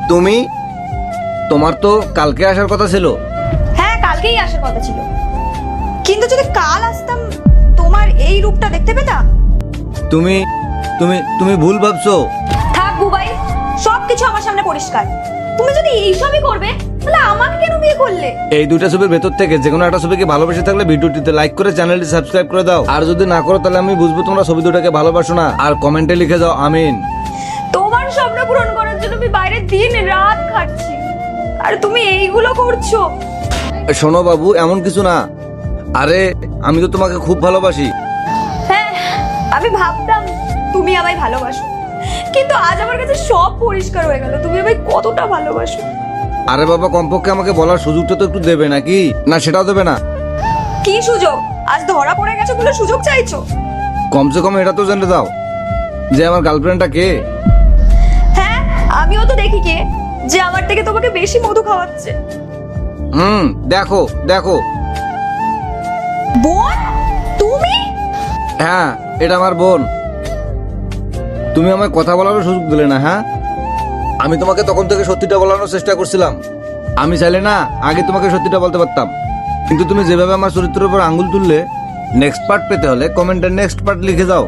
তুমি, তোমার তো কালকে আসার কথা ছিল। হ্যাঁ, কালকেই আসার কথা ছিল, কিন্তু যদি কাল আসতাম তোমার এই রূপটা দেখতে পেতাম। তুমি তুমি তুমি ভুল ভাবছো। থাক বুবাই, সবকিছু আমার সামনে পরিষ্কার। তুমি যদি এইসবই করবে তাহলে আমাকে কেন বিয়ে করলে? এই দুইটা ছবির ভেতর থেকে যে কোনো একটা ছবিকে ভালোবেসে থাকলে ভিডিওটিতে লাইক করে চ্যানেলটি সাবস্ক্রাইব করে দাও। আর যদি না করো তাহলে আমি বুঝবো তোমরা ছবি দুটাকে ভালোবাসো না। আর কমেন্টে লিখে যাও আমিন। তোমার স্বপ্ন পূরণ করার জন্য আমি বাইরে দিন রাত খাটছি, আর তুমি এইগুলো করছো। শোনো বাবু, এমন কিছু না। আরে আমি তো তোমাকে খুব ভালোবাসি। হ্যাঁ, আমি ভাবতাম তুমি আমায় ভালোবাসো, কিন্তু আজ আমার কাছে সব পরিষ্কার হয়ে গেল তুমি আমায় কতটা ভালোবাসো। আরে বাবা, কমপক্ষে আমাকে বলার সুযোগটা তো একটু দেবে নাকি? না সেটাও দেবে না। কি সুযোগ? আজ ধরা পড়ে গেছো বলে সুযোগ চাইছো? কমসে কম এটা তো জেনে দাও যে আমার গার্লফ্রেন্ডটা কে। হ্যাঁ, আমিও তো দেখি কে যে আমার থেকে তোমাকে বেশি মধু খাওয়াচ্ছে। দেখো দেখো। বোন? তুমি? হ্যাঁ, এটা আমার বোন। তুমি আমায় কথা বলারও সুযোগ দিলে না। হ্যাঁ, আমি তোমাকে তখন থেকে সত্যিটা বলানোর চেষ্টা করছিলাম। আমি চাইলে না আগে তোমাকে সত্যিটা বলতে পারতাম, কিন্তু তুমি যেভাবে আমার চরিত্রের উপর আঙ্গুল তুললে, নেক্সট পার্ট পেতে হলে কমেন্টে নেক্সট পার্ট লিখে যাও।